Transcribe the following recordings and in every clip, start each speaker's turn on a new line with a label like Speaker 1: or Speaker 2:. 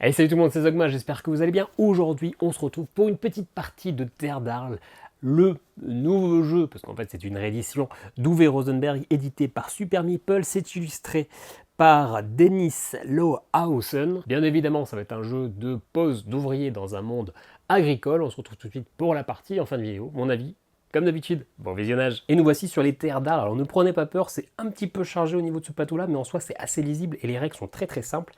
Speaker 1: Allez, salut tout le monde, c'est Zogma, j'espère que vous allez bien. Aujourd'hui, on se retrouve pour une petite partie de Terre d'Arles, le nouveau jeu, parce qu'en fait c'est une réédition d'Uwe Rosenberg, édité par Super Meeple, c'est illustré par Dennis Lohausen. Bien évidemment, ça va être un jeu de pose d'ouvrier dans un monde agricole. On se retrouve tout de suite pour la partie en fin de vidéo, mon avis. Comme d'habitude, bon visionnage. Et nous voici sur les terres d'Arles. Alors ne prenez pas peur, c'est un petit peu chargé au niveau de ce plateau-là, mais en soi c'est assez lisible et les règles sont très simples.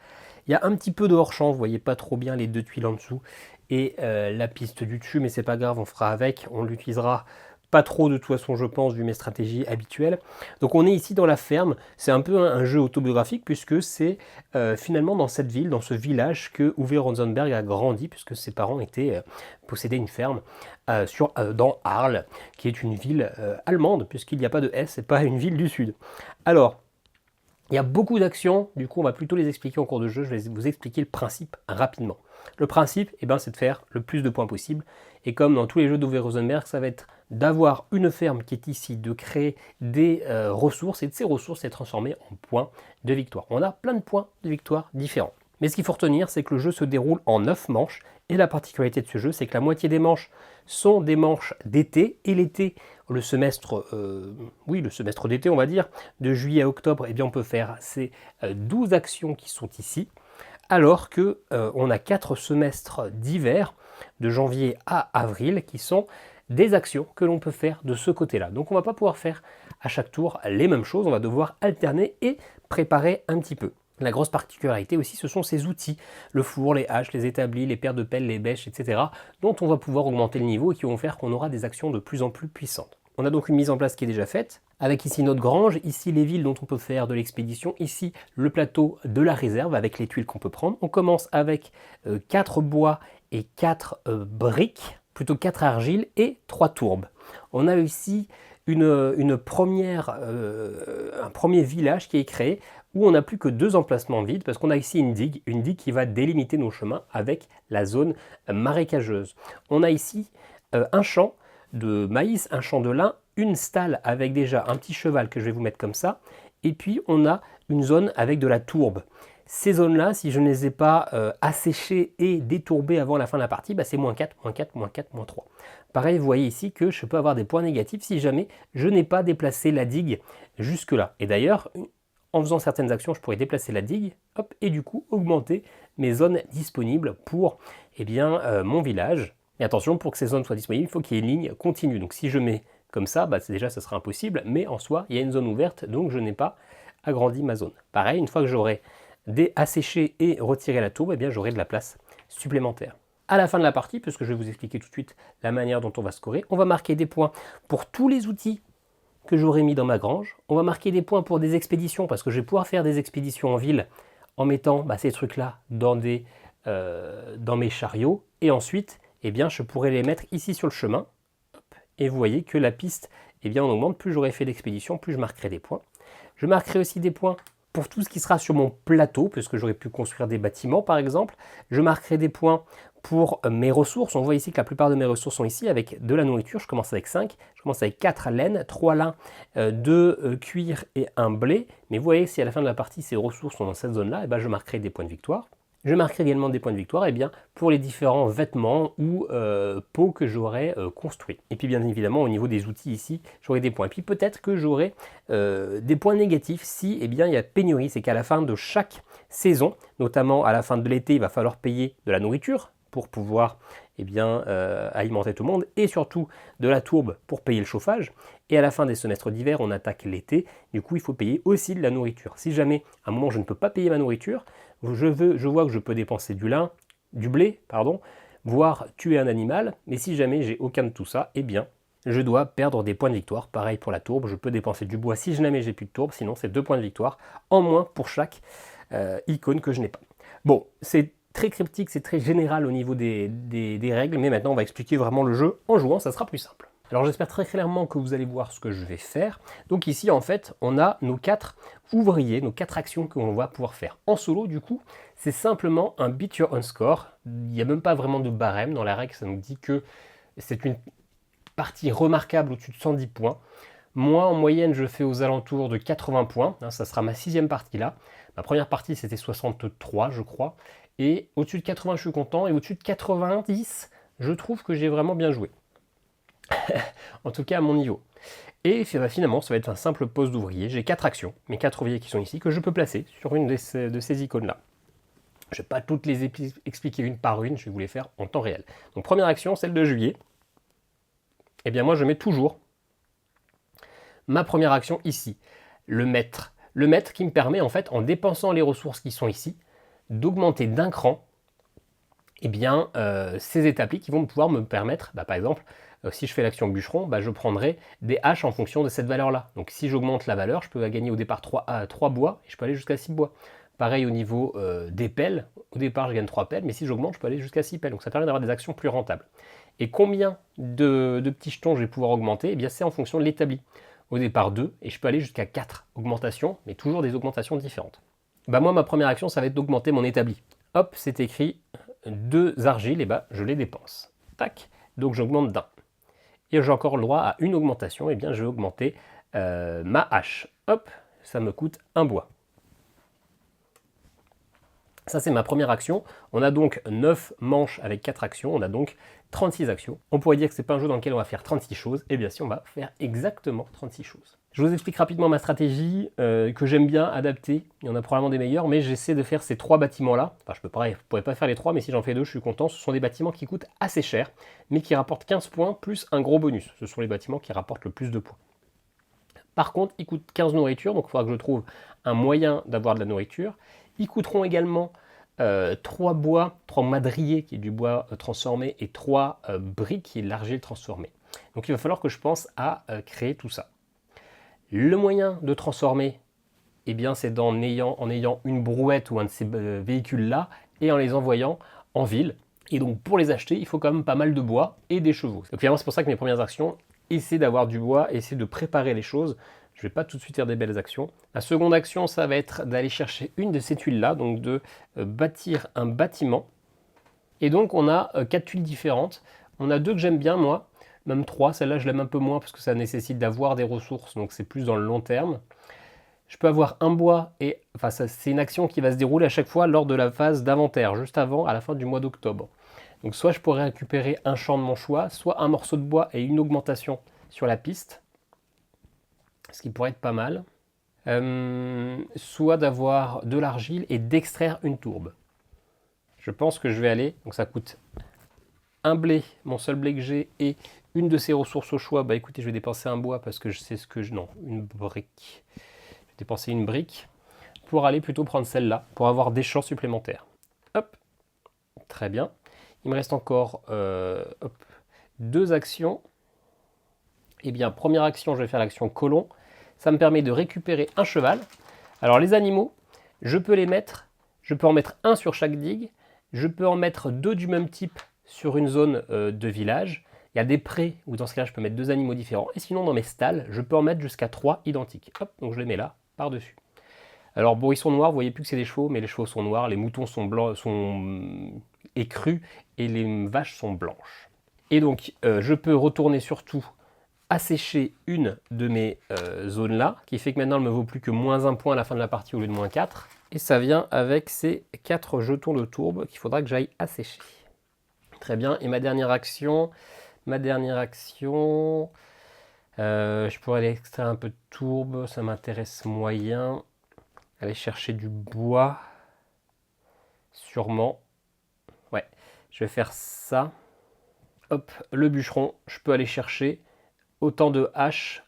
Speaker 1: Il y a un petit peu de hors-champ, vous voyez pas trop bien les deux tuiles en dessous et la piste du dessus, mais c'est pas grave, on fera avec, on l'utilisera pas trop de toute façon je pense vu mes stratégies habituelles. Donc on est ici dans la ferme, c'est un peu un jeu autobiographique puisque c'est finalement dans cette ville, dans ce village que Uwe Rosenberg a grandi puisque ses parents possédaient une ferme dans Arles, qui est une ville allemande puisqu'il n'y a pas de S, c'est pas une ville du sud. Alors, il y a beaucoup d'actions, du coup on va plutôt les expliquer en cours de jeu, je vais vous expliquer le principe rapidement. Le principe, c'est de faire le plus de points possible, et comme dans tous les jeux d'Uwe Rosenberg, ça va être d'avoir une ferme qui est ici, de créer des ressources, et de ces ressources les transformer en points de victoire. On a plein de points de victoire différents. Mais ce qu'il faut retenir, c'est que le jeu se déroule en 9 manches, et la particularité de ce jeu, c'est que la moitié des manches sont des manches d'été, et l'été, le semestre d'été, on va dire, de juillet à octobre, on peut faire ces 12 actions qui sont ici, alors que on a 4 semestres d'hiver, de janvier à avril, qui sont des actions que l'on peut faire de ce côté-là. Donc on ne va pas pouvoir faire à chaque tour les mêmes choses, on va devoir alterner et préparer un petit peu. La grosse particularité aussi, ce sont ces outils, le four, les haches, les établis, les paires de pelles, les bêches, etc., dont on va pouvoir augmenter le niveau et qui vont faire qu'on aura des actions de plus en plus puissantes. On a donc une mise en place qui est déjà faite, avec ici notre grange, ici les villes dont on peut faire de l'expédition, ici le plateau de la réserve avec les tuiles qu'on peut prendre. On commence avec 4 bois et 4 briques, plutôt 4 argiles et 3 tourbes. On a ici un premier village qui est créé où on n'a plus que 2 emplacements vides parce qu'on a ici une digue qui va délimiter nos chemins avec la zone marécageuse. On a ici un champ de maïs, un champ de lin, une stalle avec déjà un petit cheval que je vais vous mettre comme ça, et puis on a une zone avec de la tourbe. Ces zones-là, si je ne les ai pas asséchées et détourbées avant la fin de la partie, c'est -4, -4, -4, -3. Pareil, vous voyez ici que je peux avoir des points négatifs si jamais je n'ai pas déplacé la digue jusque-là. Et d'ailleurs, en faisant certaines actions, je pourrais déplacer la digue, hop, et du coup augmenter mes zones disponibles pour mon village. Et attention, pour que ces zones soient disponibles, il faut qu'il y ait une ligne continue. Donc si je mets comme ça, déjà ça sera impossible, mais en soi, il y a une zone ouverte, donc je n'ai pas agrandi ma zone. Pareil, une fois que j'aurai asséché et retiré la tourbe, j'aurai de la place supplémentaire. À la fin de la partie, puisque je vais vous expliquer tout de suite la manière dont on va scorer, on va marquer des points pour tous les outils que j'aurai mis dans ma grange. On va marquer des points pour des expéditions, parce que je vais pouvoir faire des expéditions en ville en mettant ces trucs-là dans mes chariots. Et ensuite, je pourrais les mettre ici sur le chemin. Et vous voyez que la piste, on augmente. Plus j'aurai fait d'expéditions, plus je marquerai des points. Je marquerai aussi des points pour tout ce qui sera sur mon plateau, puisque j'aurais pu construire des bâtiments par exemple. Je marquerai des points pour mes ressources. On voit ici que la plupart de mes ressources sont ici avec de la nourriture. Je commence avec 5, je commence avec 4 laines, 3 lins, 2 cuir et 1 blé. Mais vous voyez, si à la fin de la partie ces ressources sont dans cette zone-là, je marquerai des points de victoire. Je marquerai également des points de victoire pour les différents vêtements ou pots que j'aurai construits. Et puis bien évidemment au niveau des outils ici, j'aurai des points. Et puis peut-être que j'aurai des points négatifs si il y a pénurie. C'est qu'à la fin de chaque saison, notamment à la fin de l'été, il va falloir payer de la nourriture pour pouvoir alimenter tout le monde, et surtout de la tourbe pour payer le chauffage. Et à la fin des semestres d'hiver, on attaque l'été, du coup il faut payer aussi de la nourriture. Si jamais à un moment je ne peux pas payer ma nourriture, je vois que je peux dépenser du blé, voire tuer un animal, mais si jamais j'ai aucun de tout ça, je dois perdre des points de victoire. Pareil pour la tourbe, je peux dépenser du bois si jamais j'ai plus de tourbe, sinon c'est 2 points de victoire en moins pour chaque icône que je n'ai pas. Bon, c'est très cryptique, c'est très général au niveau des règles, mais maintenant on va expliquer vraiment le jeu en jouant, ça sera plus simple. Alors j'espère très clairement que vous allez voir ce que je vais faire. Donc ici en fait on a nos 4 ouvriers, nos 4 actions que l'on va pouvoir faire. En solo du coup c'est simplement un beat your own score, il n'y a même pas vraiment de barème dans la règle, ça nous dit que c'est une partie remarquable au-dessus de 110 points. Moi en moyenne je fais aux alentours de 80 points, ça sera ma 6e partie là. Ma première partie c'était 63 je crois, Et au-dessus de 80, je suis content. Et au-dessus de 90, je trouve que j'ai vraiment bien joué. En tout cas, à mon niveau. Et finalement, ça va être un simple poste d'ouvrier. J'ai 4 actions, mes 4 ouvriers qui sont ici, que je peux placer sur une de ces icônes-là. Je ne vais pas toutes les expliquer une par une, je vais vous les faire en temps réel. Donc première action, celle de juillet. Eh bien moi, je mets toujours ma première action ici, le maître. Le maître qui me permet, en fait, en dépensant les ressources qui sont ici, d'augmenter d'un cran ces étapes qui vont pouvoir me permettre, par exemple, si je fais l'action bûcheron, je prendrai des haches en fonction de cette valeur-là. Donc si j'augmente la valeur, je peux gagner au départ 3 bois, et je peux aller jusqu'à 6 bois. Pareil au niveau des pelles, au départ je gagne 3 pelles, mais si j'augmente, je peux aller jusqu'à 6 pelles. Donc ça permet d'avoir des actions plus rentables. Et combien de petits jetons je vais pouvoir augmenter? Eh bien c'est en fonction de l'établi. Au départ 2, et je peux aller jusqu'à 4 augmentations, mais toujours des augmentations différentes. Moi, ma première action, ça va être d'augmenter mon établi. Hop, c'est écrit 2 argiles, et je les dépense. Tac, donc j'augmente d'un. Et j'ai encore le droit à une augmentation, et bien je vais augmenter ma hache. Hop, ça me coûte 1 bois. Ça, c'est ma première action. On a donc 9 manches avec 4 actions. On a donc 36 actions. On pourrait dire que ce n'est pas un jeu dans lequel on va faire 36 choses. Eh bien si, on va faire exactement 36 choses. Je vous explique rapidement ma stratégie que j'aime bien adapter. Il y en a probablement des meilleurs, mais j'essaie de faire ces 3 bâtiments-là. Enfin, je pourrais pas faire les 3, mais si j'en fais 2, je suis content. Ce sont des bâtiments qui coûtent assez cher, mais qui rapportent 15 points plus un gros bonus. Ce sont les bâtiments qui rapportent le plus de points. Par contre, ils coûtent 15 nourritures, donc il faudra que je trouve un moyen d'avoir de la nourriture. Ils coûteront également 3 bois, 3 madriers qui est du bois transformé et 3 briques qui est de l'argile transformée. Donc il va falloir que je pense à créer tout ça. Le moyen de transformer, eh bien, c'est en ayant une brouette ou un de ces véhicules-là et en les envoyant en ville. Et donc pour les acheter, il faut quand même pas mal de bois et des chevaux. Donc finalement, c'est pour ça que mes premières actions, essayer d'avoir du bois, essayer de préparer les choses. Je ne vais pas tout de suite faire des belles actions. La seconde action, ça va être d'aller chercher une de ces tuiles-là, donc de bâtir un bâtiment. Et donc on a 4 tuiles différentes. On a 2 que j'aime bien, moi, même 3. Celle-là, je l'aime un peu moins parce que ça nécessite d'avoir des ressources, donc c'est plus dans le long terme. Je peux avoir un bois, et enfin c'est une action qui va se dérouler à chaque fois lors de la phase d'inventaire, juste avant, à la fin du mois d'octobre. Donc soit je pourrais récupérer un champ de mon choix, soit un morceau de bois et une augmentation sur la piste, ce qui pourrait être pas mal. Soit d'avoir de l'argile et d'extraire une tourbe. Je pense que je vais aller, donc ça coûte un blé, mon seul blé que j'ai, et une de ces ressources au choix. Écoutez, je vais dépenser un bois parce que je sais ce que je... Non, une brique. Je vais dépenser une brique pour aller plutôt prendre celle-là, pour avoir des champs supplémentaires. Hop, très bien. Il me reste encore 2 actions. Eh bien, première action, je vais faire l'action colon. Ça me permet de récupérer un cheval. Alors les animaux, je peux en mettre un sur chaque digue. Je peux en mettre 2 du même type sur une zone de village. Il y a des prés où dans ce cas-là, je peux mettre 2 animaux différents. Et sinon, dans mes stalles, je peux en mettre jusqu'à 3 identiques. Hop, donc je les mets là, par-dessus. Alors bon, ils sont noirs, vous voyez plus que c'est des chevaux, mais les chevaux sont noirs, les moutons sont blancs, sont écrus, et les vaches sont blanches. Et donc, je peux retourner surtout assécher une de mes zones là, qui fait que maintenant elle ne me vaut plus que -1 point à la fin de la partie au lieu de -4. Et ça vient avec ces 4 jetons de tourbe qu'il faudra que j'aille assécher. Très bien, et ma dernière action, je pourrais aller extraire un peu de tourbe, ça m'intéresse moyen. Aller chercher du bois, sûrement. Ouais, je vais faire ça. Hop, le bûcheron, je peux aller chercher autant de haches.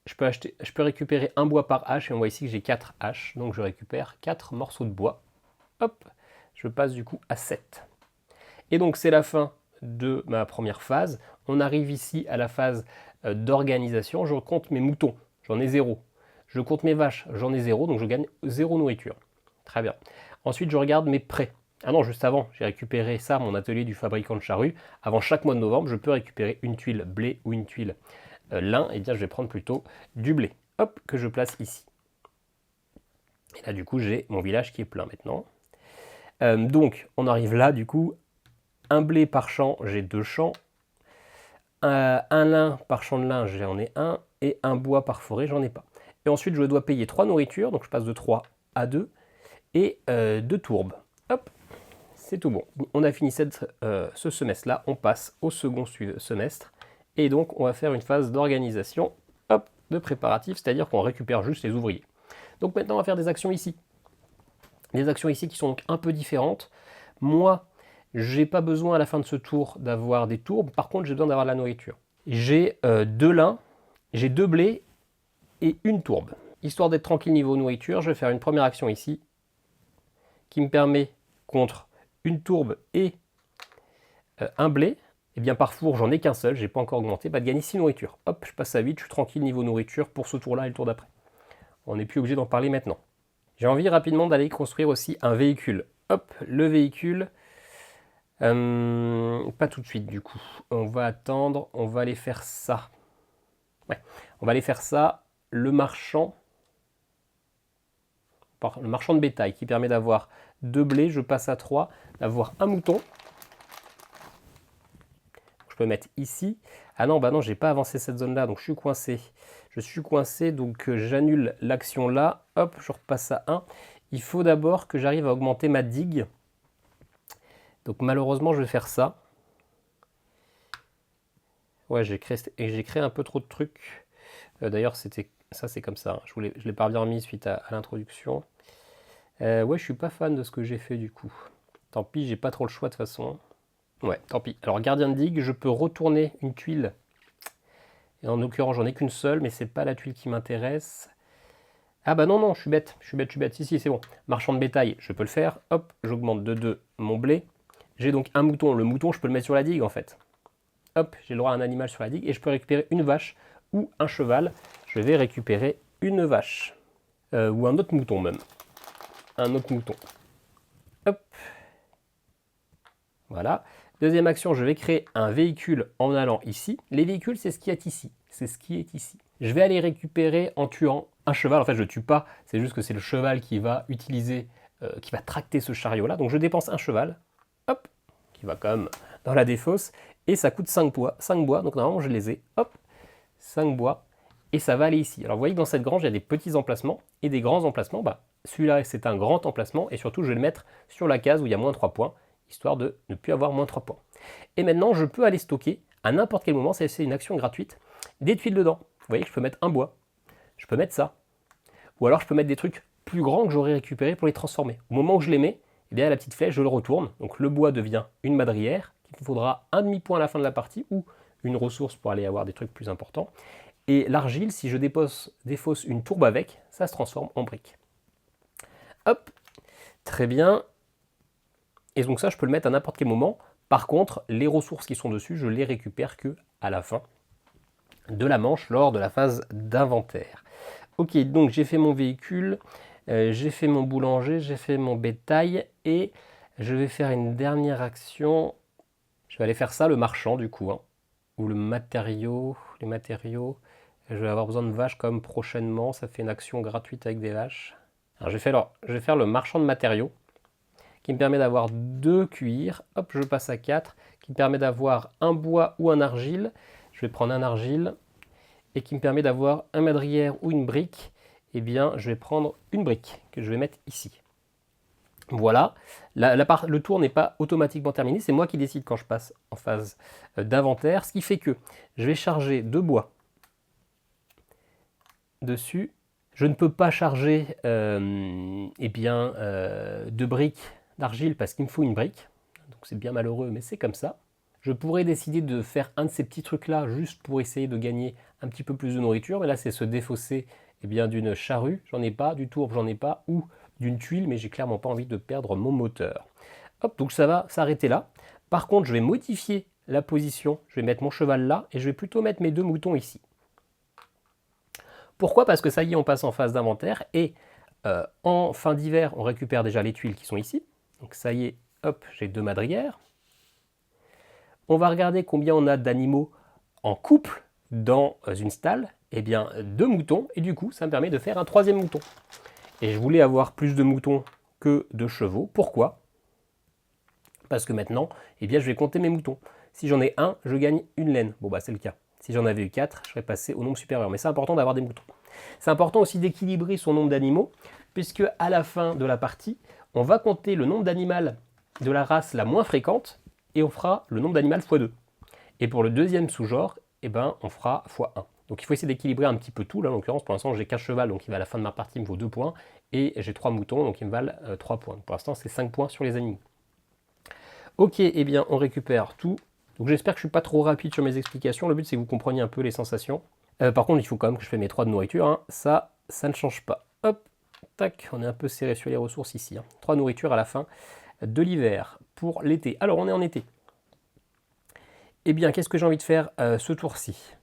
Speaker 1: Je peux récupérer un bois par hache, et on voit ici que j'ai 4 haches, donc je récupère 4 morceaux de bois. Hop, je passe du coup à 7. Et donc c'est la fin de ma première phase. On arrive ici à la phase d'organisation. Je compte mes moutons, j'en ai 0. Je compte mes vaches, j'en ai 0, donc je gagne 0 nourriture. Très bien. Ensuite, je regarde mes prêts. Ah non, juste avant, j'ai récupéré ça, mon atelier du fabricant de charrues. Avant chaque mois de novembre, je peux récupérer une tuile blé ou une tuile lin. Et bien, je vais prendre plutôt du blé. Hop, que je place ici. Et là, du coup, j'ai mon village qui est plein maintenant. Donc, on arrive là, du coup. Un blé par champ, j'ai 2 champs. Un lin par champ de lin, j'en ai 1. Et un bois par forêt, j'en ai pas. Et ensuite, je dois payer 3 nourritures, donc je passe de 3 à 2, et 2 tourbes. Hop, c'est tout bon. On a fini ce semestre-là, on passe au second semestre. Et donc, on va faire une phase d'organisation, hop, de préparatif, c'est-à-dire qu'on récupère juste les ouvriers. Donc maintenant, on va faire des actions ici. Des actions ici qui sont donc un peu différentes. Moi, j'ai pas besoin à la fin de ce tour d'avoir des tourbes. Par contre, j'ai besoin d'avoir de la nourriture. J'ai 2 lins, j'ai 2 blés et une tourbe. Histoire d'être tranquille niveau nourriture, je vais faire une première action ici qui me permet contre une tourbe et un blé. Et bien par four, j'en ai qu'un seul, j'ai pas encore augmenté, de gagner 6 nourritures. Hop, je passe à 8, je suis tranquille niveau nourriture pour ce tour-là et le tour d'après. On n'est plus obligé d'en parler maintenant. J'ai envie rapidement d'aller construire aussi un véhicule. Hop, le véhicule. Pas tout de suite du coup. On va attendre, on va aller faire ça. Ouais, on va aller faire ça. Le marchand de bétail qui permet d'avoir 2 blés, je passe à 3, d'avoir un mouton. Je peux mettre ici. Ah non, bah non, j'ai pas avancé cette zone-là, donc je suis coincé. Je suis coincé, donc j'annule l'action là. Hop, je repasse à 1. Il faut d'abord que j'arrive à augmenter ma digue. Donc malheureusement, je vais faire ça. Ouais, j'ai créé un peu trop de trucs. D'ailleurs, ça c'est comme ça. Hein. Je ne l'ai pas bien remis suite à l'introduction. Ouais, je suis pas fan de ce que j'ai fait du coup. Tant pis, j'ai pas trop le choix de toute façon. Ouais, tant pis. Alors, gardien de digue, je peux retourner une tuile. Et en l'occurrence, j'en ai qu'une seule, mais c'est pas la tuile qui m'intéresse. Ah bah non, non, je suis bête. Si, c'est bon. Marchand de bétail, je peux le faire. Hop, j'augmente de 2 mon blé. J'ai donc un mouton. Le mouton, je peux le mettre sur la digue en fait. Hop, j'ai le droit à un animal sur la digue. Et je peux récupérer une vache ou un cheval. Je vais récupérer une vache. Ou un autre mouton même. Un autre mouton. Hop. Voilà. Deuxième action, je vais créer un véhicule en allant ici. Les véhicules, c'est ce qui est ici. C'est ce qui est ici. Je vais aller récupérer en tuant un cheval. En fait, je ne tue pas. C'est juste que c'est le cheval qui va utiliser, qui va tracter ce chariot-là. Donc, je dépense un cheval. Hop. Qui va quand même dans la défausse. Et ça coûte 5 bois. 5 bois. Donc, normalement, je les ai. Hop. 5 bois. Et ça va aller ici. Alors, vous voyez que dans cette grange, il y a des petits emplacements et des grands emplacements. Bah, celui-là, c'est un grand emplacement. Et surtout, je vais le mettre sur la case où il y a moins 3 points. Histoire de ne plus avoir moins 3 points. Et maintenant, je peux aller stocker à n'importe quel moment, c'est une action gratuite, des tuiles dedans. Vous voyez que je peux mettre un bois, je peux mettre ça, ou alors je peux mettre des trucs plus grands que j'aurais récupérés pour les transformer. Au moment où je les mets, eh bien, la petite flèche, je le retourne, donc le bois devient une madrière, qui me faudra un demi-point à la fin de la partie, ou une ressource pour aller avoir des trucs plus importants. Et l'argile, si je défausse une tourbe avec, ça se transforme en brique. Hop, très bien. Et donc ça, je peux le mettre à n'importe quel moment. Par contre, les ressources qui sont dessus, je les récupère que à la fin de la manche, lors de la phase d'inventaire. Ok, donc j'ai fait mon véhicule, j'ai fait mon boulanger, j'ai fait mon bétail, et je vais faire une dernière action. Je vais aller faire ça, le marchand du coup, hein, ou les matériaux. Je vais avoir besoin de vaches comme prochainement, ça fait une action gratuite avec des vaches. Alors, je vais faire le marchand de matériaux, qui me permet d'avoir 2 cuirs, hop, je passe à 4, qui me permet d'avoir un bois ou un argile, je vais prendre un argile, et qui me permet d'avoir un madrière ou une brique, eh bien je vais prendre une brique, que je vais mettre ici. Voilà, le tour n'est pas automatiquement terminé, c'est moi qui décide quand je passe en phase d'inventaire, ce qui fait que je vais charger 2 bois dessus. Je ne peux pas charger de briques d'argile parce qu'il me faut une brique. Donc c'est bien malheureux, mais c'est comme ça. Je pourrais décider de faire un de ces petits trucs-là juste pour essayer de gagner un petit peu plus de nourriture. Mais là, c'est se défausser d'une charrue. J'en ai pas, du tourbe, j'en ai pas, ou d'une tuile, mais j'ai clairement pas envie de perdre mon moteur. Hop, donc ça va s'arrêter là. Par contre, je vais modifier la position. Je vais mettre mon cheval là et je vais plutôt mettre mes 2 moutons ici. Pourquoi? Parce que ça y est, on passe en phase d'inventaire et en fin d'hiver, on récupère déjà les tuiles qui sont ici. Donc ça y est, hop, j'ai 2 madrières. On va regarder combien on a d'animaux en couple dans une stalle. Eh bien, 2 moutons, et du coup, ça me permet de faire un 3e mouton. Et je voulais avoir plus de moutons que de chevaux. Pourquoi? Parce que maintenant, eh bien, je vais compter mes moutons. Si j'en ai un, je gagne une laine. Bon, bah, c'est le cas. Si j'en avais eu 4, je serais passé au nombre supérieur. Mais c'est important d'avoir des moutons. C'est important aussi d'équilibrer son nombre d'animaux, puisque à la fin de la partie, on va compter le nombre d'animaux de la race la moins fréquente et on fera le nombre d'animaux x 2. Et pour le deuxième sous-genre, eh ben, on fera x1. Donc il faut essayer d'équilibrer un petit peu tout. Là, en l'occurrence, pour l'instant, j'ai 15 cheval, donc il va à la fin de ma partie, il me vaut 2 points. Et j'ai 3 moutons, donc ils me valent 3 points. Pour l'instant, c'est 5 points sur les animaux. Ok, eh bien, on récupère tout. Donc j'espère que je ne suis pas trop rapide sur mes explications. Le but, c'est que vous compreniez un peu les sensations. Par contre, il faut quand même que je fasse mes 3 de nourriture. Hein. Ça ne change pas. Hop, tac, on est un peu serré sur les ressources ici. Hein. 3 nourritures à la fin de l'hiver pour l'été. Alors, on est en été. Eh bien, qu'est-ce que j'ai envie de faire ce tour-ci?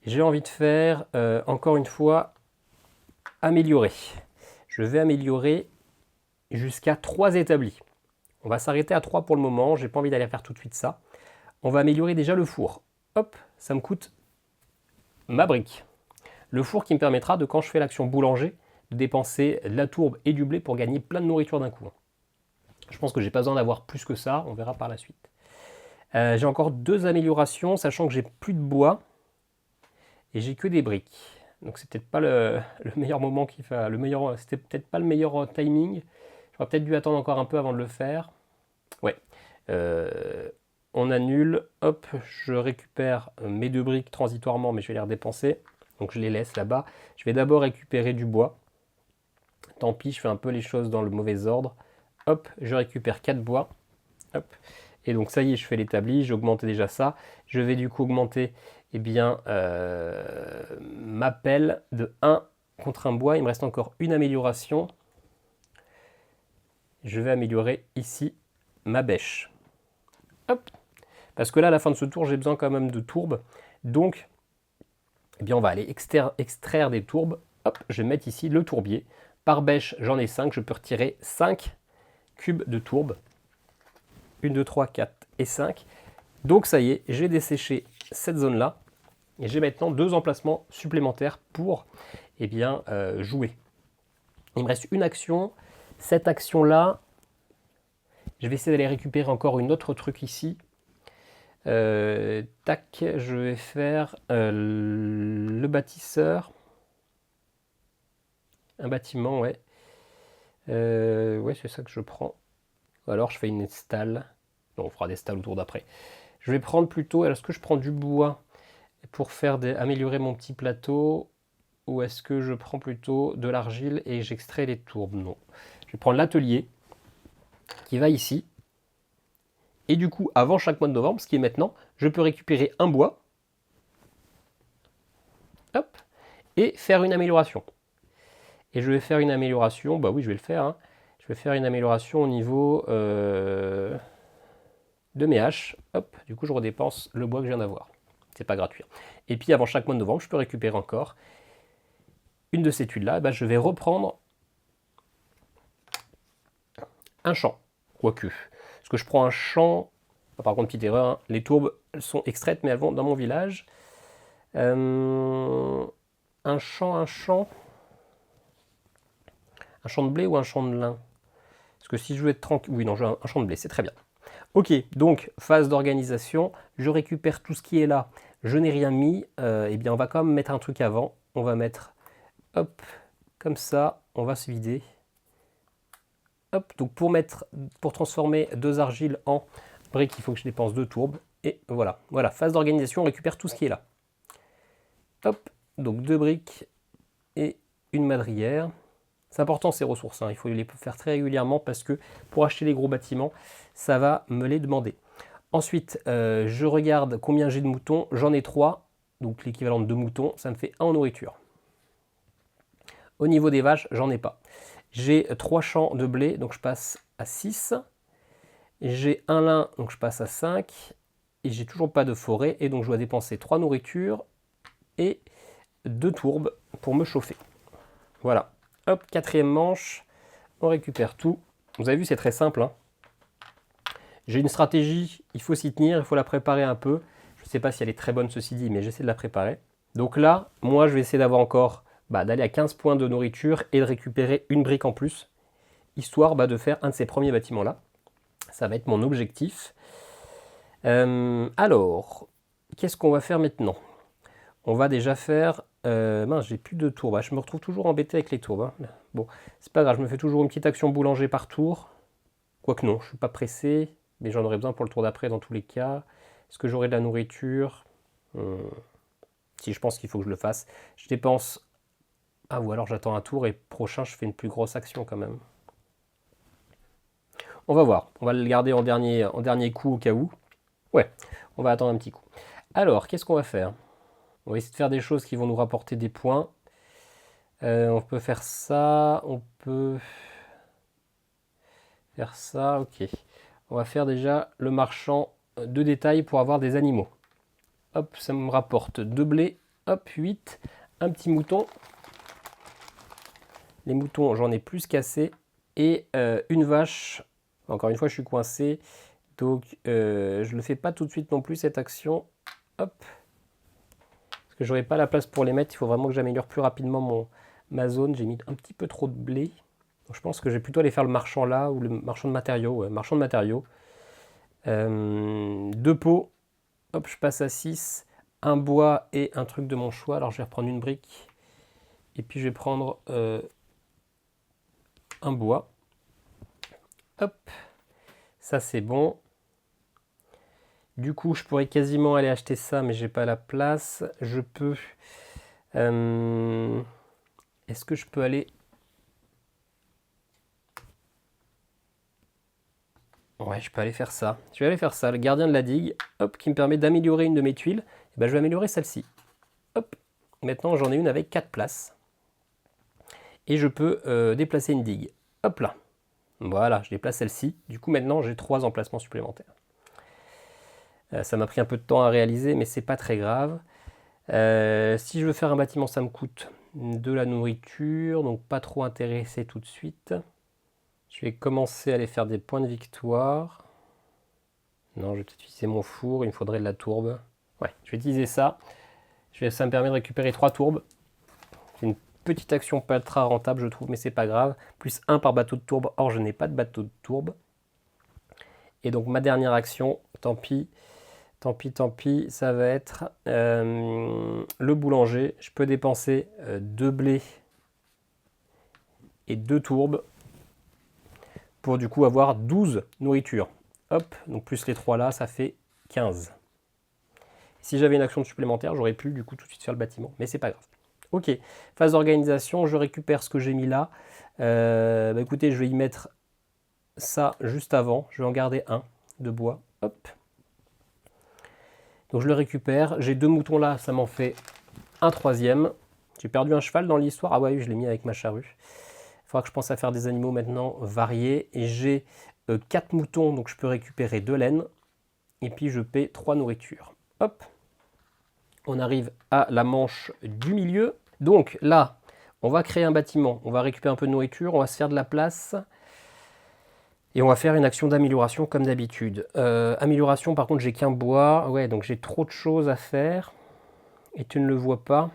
Speaker 1: J'ai envie de faire, encore une fois, améliorer. Je vais améliorer jusqu'à 3 établis. On va s'arrêter à 3 pour le moment. J'ai pas envie d'aller faire tout de suite ça. On va améliorer déjà le four. Hop, ça me coûte ma brique. Le four qui me permettra de, quand je fais l'action boulanger, de dépenser de la tourbe et du blé pour gagner plein de nourriture d'un coup. Je pense que j'ai pas besoin d'avoir plus que ça. On verra par la suite. J'ai encore 2 améliorations, sachant que j'ai plus de bois et j'ai que des briques. Donc c'est peut-être pas le meilleur moment qui fait c'était peut-être pas le meilleur timing. J'aurais peut-être dû attendre encore un peu avant de le faire. Ouais. On annule. Hop, je récupère mes 2 briques transitoirement, mais je vais les redépenser. Donc je les laisse là-bas. Je vais d'abord récupérer du bois. Tant pis, je fais un peu les choses dans le mauvais ordre. Hop, je récupère 4 bois. Hop. Et donc ça y est, je fais l'établi, j'ai augmenté déjà ça. Je vais du coup augmenter ma pelle de 1 contre un bois. Il me reste encore une amélioration. Je vais améliorer ici ma bêche. Hop. Parce que là, à la fin de ce tour, j'ai besoin quand même de tourbes. Donc, eh bien, on va aller extraire des tourbes. Hop, je vais mettre ici le tourbier. Par bêche, j'en ai 5. Je peux retirer 5 cubes de tourbe. 1, 2, 3, 4 et 5. Donc ça y est, j'ai desséché cette zone-là. Et j'ai maintenant 2 emplacements supplémentaires pour jouer. Il me reste une action. Cette action-là, je vais essayer d'aller récupérer encore une autre truc ici. Tac, je vais faire le bâtisseur. Un bâtiment, ouais. Ouais, c'est ça que je prends. Ou alors je fais une stalle. Non, on fera des stalles autour d'après. Je vais prendre plutôt, est-ce que je prends du bois pour améliorer mon petit plateau, ou est-ce que je prends plutôt de l'argile et j'extrais les tourbes? Non. Je vais prendre l'atelier qui va ici. Et du coup, avant chaque mois de novembre, ce qui est maintenant, je peux récupérer un bois. Hop. Et faire une amélioration. Et je vais faire une amélioration, bah oui, je vais le faire. Hein. Je vais faire une amélioration au niveau de mes haches. Hop, du coup, je redépense le bois que je viens d'avoir. C'est pas gratuit. Et puis, avant chaque mois de novembre, je peux récupérer encore une de ces tuiles-là. Bah, je vais reprendre un champ. Quoique. Parce que je prends un champ. Ah, par contre, petite erreur, hein, les tourbes elles sont extraites, mais elles vont dans mon village. Un champ. Un champ de blé ou un champ de lin? Parce que si je veux être tranquille... Oui, non, je veux un champ de blé, c'est très bien. Ok, donc, phase d'organisation. Je récupère tout ce qui est là. Je n'ai rien mis. Eh bien, on va quand même mettre un truc avant. On va mettre, hop, comme ça. On va se vider. Hop, donc pour transformer 2 argiles en briques, il faut que je dépense 2 tourbes. Et voilà, voilà, phase d'organisation, on récupère tout ce qui est là. Hop, donc 2 briques et une madrière. C'est important ces ressources, hein. Il faut les faire très régulièrement parce que pour acheter les gros bâtiments, ça va me les demander. Ensuite, je regarde combien j'ai de moutons. J'en ai 3, donc l'équivalent de 2 moutons, ça me fait 1 en nourriture. Au niveau des vaches, j'en ai pas. J'ai 3 champs de blé, donc je passe à 6. J'ai un lin, donc je passe à 5. Et j'ai toujours pas de forêt, et donc je dois dépenser 3 nourritures et 2 tourbes pour me chauffer. Voilà. Hop, 4e manche, on récupère tout. Vous avez vu, c'est très simple. Hein. J'ai une stratégie, il faut s'y tenir, il faut la préparer un peu. Je ne sais pas si elle est très bonne, ceci dit, mais j'essaie de la préparer. Donc là, moi, je vais essayer d'avoir encore, d'aller à 15 points de nourriture et de récupérer une brique en plus, histoire de faire un de ces premiers bâtiments-là. Ça va être mon objectif. Alors, qu'est-ce qu'on va faire maintenant? On va déjà faire... mince, j'ai plus de tours. Je me retrouve toujours embêté avec les tours. Hein. Bon, c'est pas grave, je me fais toujours une petite action boulanger par tour. Quoique non, je ne suis pas pressé, mais j'en aurai besoin pour le tour d'après dans tous les cas. Est-ce que j'aurai de la nourriture? Si, je pense qu'il faut que je le fasse. Je dépense... Ah, ou alors j'attends un tour et prochain, je fais une plus grosse action quand même. On va voir. On va le garder en dernier coup au cas où. Ouais, on va attendre un petit coup. Alors, qu'est-ce qu'on va faire? On va essayer de faire des choses qui vont nous rapporter des points. On peut faire ça. On peut faire ça. Ok. On va faire déjà le marchand de détail pour avoir des animaux. Hop, ça me rapporte 2 blés. Hop, 8. Un petit mouton. Les moutons, j'en ai plus qu'assez. Et une vache. Encore une fois, je suis coincé. Donc, je ne le fais pas tout de suite non plus, cette action. Hop. Parce que j'aurai pas la place pour les mettre. Il faut vraiment que j'améliore plus rapidement ma zone. J'ai mis un petit peu trop de blé. Donc, je pense que je vais plutôt aller faire le marchand là, ou le marchand de matériaux. Ouais, marchand de matériaux. 2 pots. Hop, je passe à 6. Un bois et un truc de mon choix. Alors, je vais reprendre une brique. Et puis, je vais prendre un bois. Hop. Ça, c'est bon. Du coup, je pourrais quasiment aller acheter ça, mais j'ai pas la place. Je peux... Est-ce que je peux aller... Ouais, je peux aller faire ça. Je vais aller faire ça. Le gardien de la digue, hop, qui me permet d'améliorer une de mes tuiles. Et ben, je vais améliorer celle-ci. Hop. Maintenant, j'en ai une avec 4 places. Et je peux déplacer une digue. Hop là. Voilà, je déplace celle-ci. Du coup, maintenant, j'ai 3 emplacements supplémentaires. Ça m'a pris un peu de temps à réaliser, mais c'est pas très grave. Si je veux faire un bâtiment, ça me coûte de la nourriture, donc pas trop intéressé tout de suite. Je vais commencer à aller faire des points de victoire. Non, je vais peut-être utiliser mon four, il me faudrait de la tourbe. Ouais, je vais utiliser ça. Ça me permet de récupérer 3 tourbes. C'est une petite action pas très rentable, je trouve, mais c'est pas grave. Plus 1 par bateau de tourbe. Or, je n'ai pas de bateau de tourbe. Et donc, ma dernière action, tant pis. Tant pis, ça va être le boulanger. Je peux dépenser 2 blés et 2 tourbes pour du coup avoir 12 nourritures. Hop, donc plus les 3 là, ça fait 15. Si j'avais une action supplémentaire, j'aurais pu du coup tout de suite faire le bâtiment, mais c'est pas grave. Ok, phase d'organisation, je récupère ce que j'ai mis là. Écoutez, je vais y mettre ça juste avant. Je vais en garder un de bois. Hop. Donc je le récupère. J'ai 2 moutons là, ça m'en fait un 3e. J'ai perdu un cheval dans l'histoire. Ah ouais, je l'ai mis avec ma charrue. Il faudra que je pense à faire des animaux maintenant variés. Et j'ai 4 moutons, donc je peux récupérer 2 laines. Et puis je paie 3 nourritures. Hop. On arrive à la manche du milieu. Donc là, on va créer un bâtiment. On va récupérer un peu de nourriture. On va se faire de la place. Et on va faire une action d'amélioration comme d'habitude. Amélioration, par contre, j'ai qu'un bois. Ouais, donc j'ai trop de choses à faire. Et tu ne le vois pas.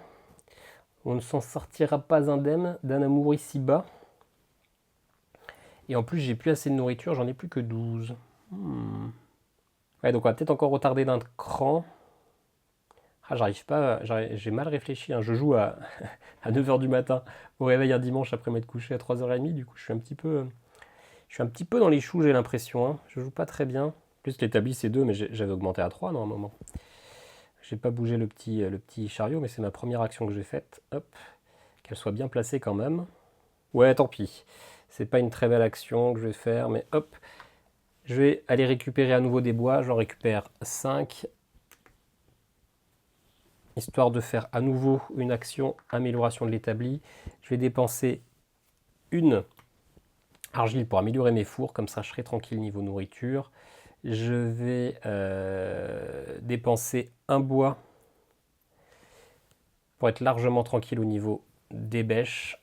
Speaker 1: On ne s'en sortira pas indemne d'un amour ici bas. Et en plus, j'ai plus assez de nourriture, j'en ai plus que 12. Ouais, donc on va peut-être encore retarder d'un cran. Ah, j'arrive pas, j'ai mal réfléchi. Hein. Je joue à 9h du matin au réveil un dimanche après m'être couché à 3h30. Du coup, je suis un petit peu dans les choux, j'ai l'impression. Hein. Je joue pas très bien. En plus, l'établi c'est 2, mais j'avais augmenté à 3 non, à un moment. J'ai pas bougé le petit chariot, mais c'est ma première action que j'ai faite. Hop, qu'elle soit bien placée quand même. Ouais, tant pis. C'est pas une très belle action que je vais faire, mais hop. Je vais aller récupérer à nouveau des bois. J'en récupère 5. Histoire de faire à nouveau une action amélioration de l'établi. Je vais dépenser une argile pour améliorer mes fours. Comme ça, je serai tranquille niveau nourriture. Je vais dépenser un bois pour être largement tranquille au niveau des bêches,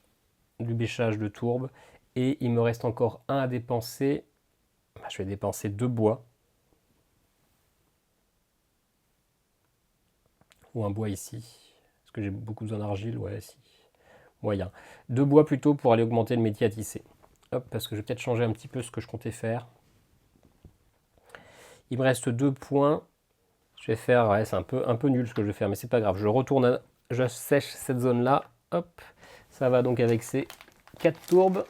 Speaker 1: du bêchage de tourbe. Et il me reste encore un à dépenser. Je vais dépenser 2 bois. Ou un bois ici. Est-ce que j'ai beaucoup besoin d'argile? Ouais, si. Moyen. 2 bois plutôt pour aller augmenter le métier à tisser. Hop, parce que je vais peut-être changer un petit peu ce que je comptais faire. Il me reste 2 points. Je vais faire, ouais, c'est un peu nul ce que je vais faire, mais c'est pas grave. Je sèche cette zone-là. Hop, ça va donc avec ces 4 tourbes.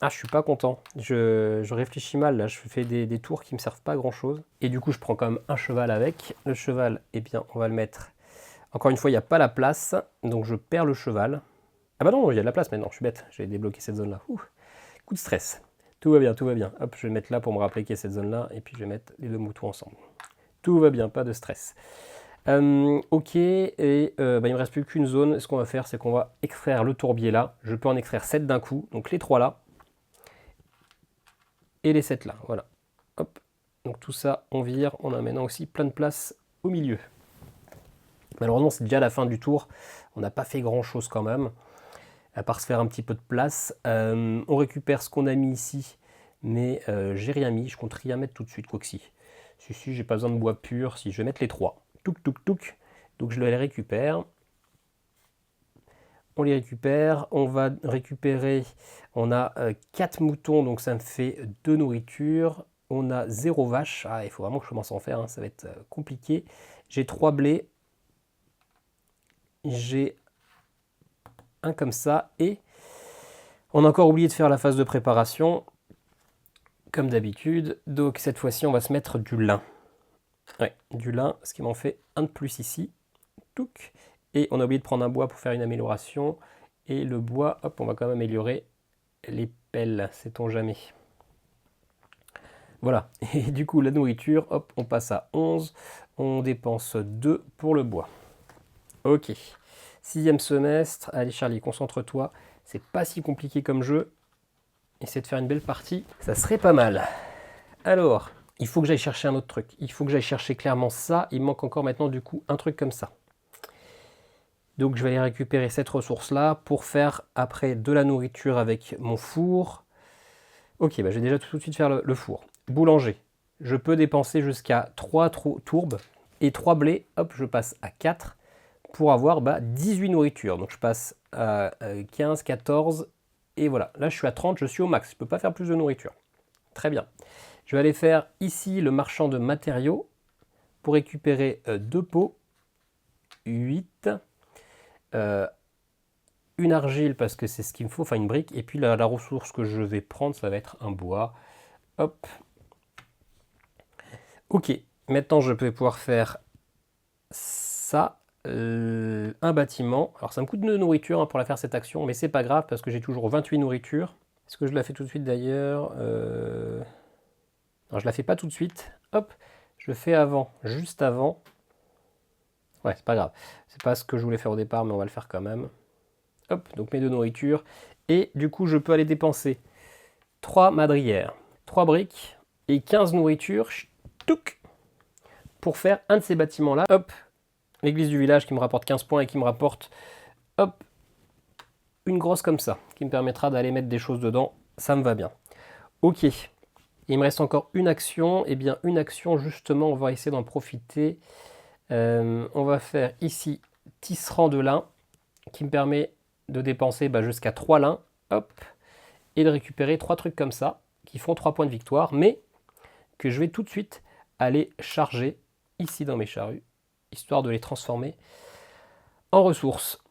Speaker 1: Ah, je suis pas content. Je réfléchis mal là. Je fais des tours qui me servent pas à grand chose. Et du coup, je prends quand même un cheval avec. Le cheval, eh bien, on va le mettre. Encore une fois, il n'y a pas la place. Donc, je perds le cheval. Ah bah non, il y a de la place maintenant. Je suis bête. J'ai débloqué cette zone là. Coup de stress. Tout va bien, tout va bien. Hop, je vais le mettre là pour me rappeler qu'il y a cette zone là. Et puis, je vais mettre les deux moutons ensemble. Tout va bien, pas de stress. Ok, et il me reste plus qu'une zone. Ce qu'on va faire, c'est qu'on va extraire le tourbier là. Je peux en extraire 7 d'un coup. Donc, les 3 là. Et les 7 là, voilà. Hop. Donc tout ça, on vire. On a maintenant aussi plein de place au milieu. Malheureusement, c'est déjà la fin du tour. On n'a pas fait grand chose quand même, à part se faire un petit peu de place. On récupère ce qu'on a mis ici, mais j'ai rien mis. Je compte rien mettre tout de suite, quoi que si. Si, j'ai pas besoin de bois pur. Si, je vais mettre les 3. Touk, touk, touk. Donc je les récupère. On les récupère, on va récupérer, on a 4 moutons, donc ça me fait 2 nourritures. On a 0 vache, il faut vraiment que je commence à en faire, hein, ça va être compliqué. J'ai 3 blés, j'ai un comme ça, et on a encore oublié de faire la phase de préparation, comme d'habitude. Donc cette fois-ci, on va se mettre du lin. Ouais, du lin, ce qui m'en fait un de plus ici. Touc. Et on a oublié de prendre un bois pour faire une amélioration. Et le bois, hop, on va quand même améliorer les pelles, sait-on jamais. Voilà, et du coup la nourriture, hop, on passe à 11. On dépense 2 pour le bois. Ok, 6e semestre. Allez Charlie, concentre-toi. C'est pas si compliqué comme jeu. Essaie de faire une belle partie, ça serait pas mal. Alors, il faut que j'aille chercher un autre truc. Il faut que j'aille chercher clairement ça. Il me manque encore maintenant du coup un truc comme ça. Donc je vais aller récupérer cette ressource-là pour faire après de la nourriture avec mon four. Ok, je vais déjà tout de suite faire le four. Boulanger. Je peux dépenser jusqu'à 3 tourbes et 3 blés. Hop, je passe à 4 pour avoir 18 nourritures. Donc je passe à 15, 14 et voilà. Là je suis à 30, je suis au max. Je ne peux pas faire plus de nourriture. Très bien. Je vais aller faire ici le marchand de matériaux pour récupérer 2 pots, 8, une argile parce que c'est ce qu'il me faut, enfin une brique, et puis la ressource que je vais prendre, ça va être un bois. Hop. Ok, maintenant je vais pouvoir faire ça, un bâtiment. Alors ça me coûte de nourriture pour la faire cette action, mais c'est pas grave parce que j'ai toujours 28 nourritures. Est-ce que je la fais tout de suite d'ailleurs Non, je la fais pas tout de suite. Hop, je le fais avant, juste avant. Ouais, c'est pas grave. C'est pas ce que je voulais faire au départ, mais on va le faire quand même. Hop, donc mes 2 nourritures. Et du coup, je peux aller dépenser 3 madrières, 3 briques et 15 nourritures. Touc, pour faire un de ces bâtiments-là. Hop, l'église du village qui me rapporte 15 points et qui me rapporte, hop, une grosse comme ça, qui me permettra d'aller mettre des choses dedans. Ça me va bien. Ok, il me reste encore une action. Eh bien, une action, justement, on va essayer d'en profiter. On va faire ici tisserand de lin, qui me permet de dépenser jusqu'à 3 lins, hop, et de récupérer 3 trucs comme ça, qui font 3 points de victoire, mais que je vais tout de suite aller charger ici dans mes charrues, histoire de les transformer en ressources.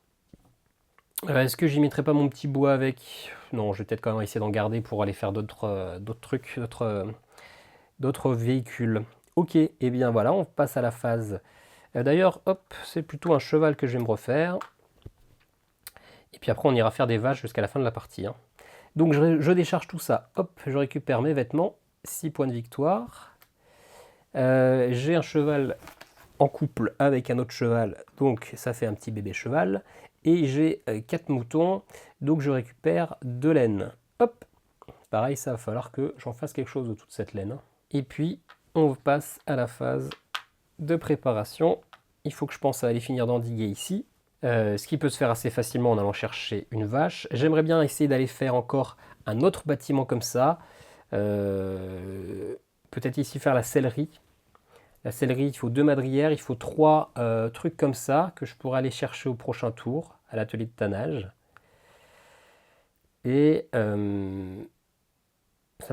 Speaker 1: Est-ce que j'y mettrai pas mon petit bois avec? Non, je vais peut-être quand même essayer d'en garder pour aller faire d'autres trucs, d'autres véhicules. Ok, et bien voilà, on passe à la phase. D'ailleurs, hop, c'est plutôt un cheval que je vais me refaire. Et puis après, on ira faire des vaches jusqu'à la fin de la partie. Hein. Donc je décharge tout ça. Hop, je récupère mes vêtements. 6 points de victoire. J'ai un cheval en couple avec un autre cheval. Donc ça fait un petit bébé cheval. Et j'ai 4 moutons. Donc je récupère de laine. Hop. Pareil, ça va falloir que j'en fasse quelque chose de toute cette laine. Et puis, on passe à la phase de préparation. Il faut que je pense à aller finir d'endiguer ici. Ce qui peut se faire assez facilement en allant chercher une vache. J'aimerais bien essayer d'aller faire encore un autre bâtiment comme ça. Peut-être ici faire la sellerie. La sellerie, il faut 2 madrières, il faut 3 trucs comme ça que je pourrais aller chercher au prochain tour, à l'atelier de tannage. Et ça me